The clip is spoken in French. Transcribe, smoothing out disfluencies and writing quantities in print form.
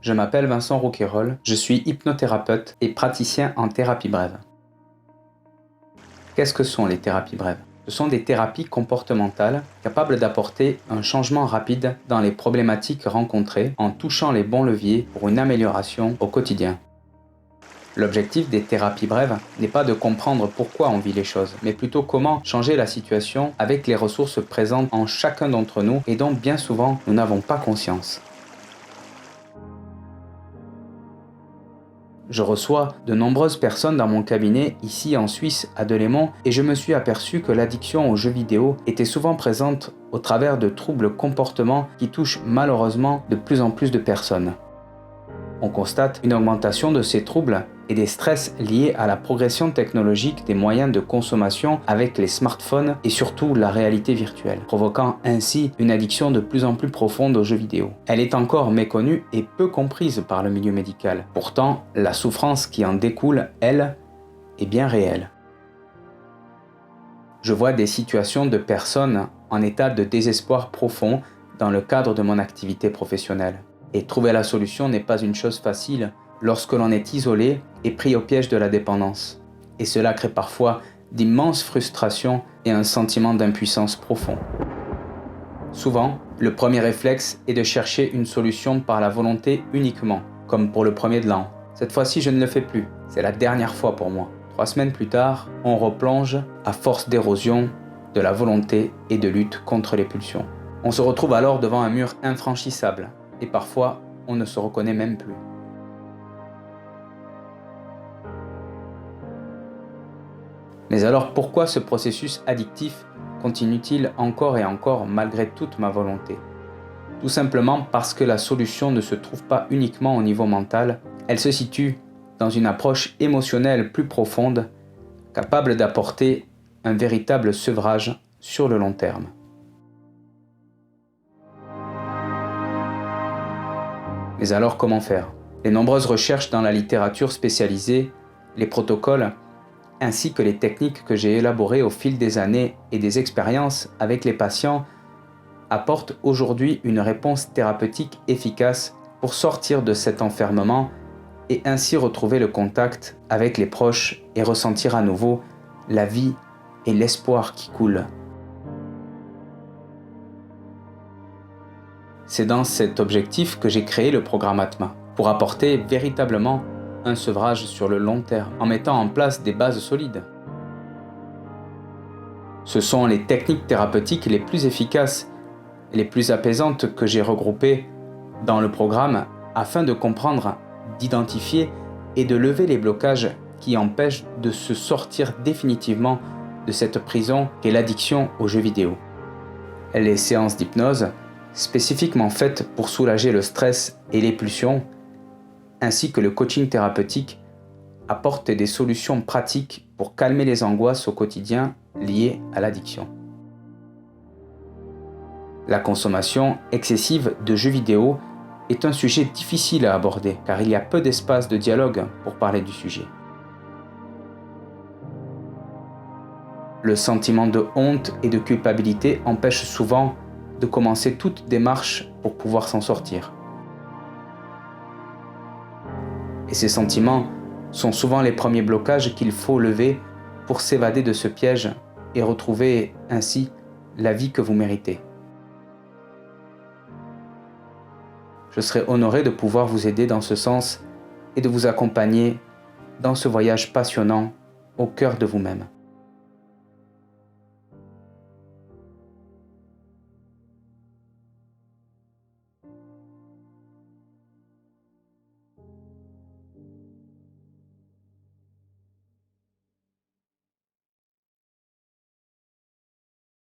je m'appelle Vincent Rouquayrol, je suis hypnothérapeute et praticien en thérapie brève. Qu'est-ce que sont les thérapies brèves ? Ce sont des thérapies comportementales capables d'apporter un changement rapide dans les problématiques rencontrées en touchant les bons leviers pour une amélioration au quotidien. L'objectif des thérapies brèves n'est pas de comprendre pourquoi on vit les choses, mais plutôt comment changer la situation avec les ressources présentes en chacun d'entre nous et dont bien souvent nous n'avons pas conscience. Je reçois de nombreuses personnes dans mon cabinet ici en Suisse à Delémont et je me suis aperçu que l'addiction aux jeux vidéo était souvent présente au travers de troubles comportements qui touchent malheureusement de plus en plus de personnes. On constate une augmentation de ces troubles et des stress liés à la progression technologique des moyens de consommation avec les smartphones et surtout la réalité virtuelle, provoquant ainsi une addiction de plus en plus profonde aux jeux vidéo. Elle est encore méconnue et peu comprise par le milieu médical. Pourtant, la souffrance qui en découle, elle, est bien réelle. Je vois des situations de personnes en état de désespoir profond dans le cadre de mon activité professionnelle. Et trouver la solution n'est pas une chose facile lorsque l'on est isolé et pris au piège de la dépendance. Et cela crée parfois d'immenses frustrations et un sentiment d'impuissance profond. Souvent, le premier réflexe est de chercher une solution par la volonté uniquement, comme pour le premier de l'an. Cette fois-ci, je ne le fais plus. C'est la dernière fois pour moi. 3 semaines plus tard, on replonge à force d'érosion de la volonté et de lutte contre les pulsions. On se retrouve alors devant un mur infranchissable. Et parfois, on ne se reconnaît même plus. Mais alors pourquoi ce processus addictif continue-t-il encore et encore malgré toute ma volonté ? Tout simplement parce que la solution ne se trouve pas uniquement au niveau mental, elle se situe dans une approche émotionnelle plus profonde, capable d'apporter un véritable sevrage sur le long terme. Mais alors comment faire ? Les nombreuses recherches dans la littérature spécialisée, les protocoles, ainsi que les techniques que j'ai élaborées au fil des années et des expériences avec les patients apportent aujourd'hui une réponse thérapeutique efficace pour sortir de cet enfermement et ainsi retrouver le contact avec les proches et ressentir à nouveau la vie et l'espoir qui coulent. C'est dans cet objectif que j'ai créé le programme Atma, pour apporter véritablement un sevrage sur le long terme, en mettant en place des bases solides. Ce sont les techniques thérapeutiques les plus efficaces et les plus apaisantes que j'ai regroupées dans le programme afin de comprendre, d'identifier et de lever les blocages qui empêchent de se sortir définitivement de cette prison qu'est l'addiction aux jeux vidéo. Les séances d'hypnose, spécifiquement faites pour soulager le stress et les pulsions, ainsi que le coaching thérapeutique, apportent des solutions pratiques pour calmer les angoisses au quotidien liées à l'addiction. La consommation excessive de jeux vidéo est un sujet difficile à aborder car il y a peu d'espace de dialogue pour parler du sujet. Le sentiment de honte et de culpabilité empêche souvent de commencer toute démarche pour pouvoir s'en sortir. Et ces sentiments sont souvent les premiers blocages qu'il faut lever pour s'évader de ce piège et retrouver ainsi la vie que vous méritez. Je serai honoré de pouvoir vous aider dans ce sens et de vous accompagner dans ce voyage passionnant au cœur de vous-même.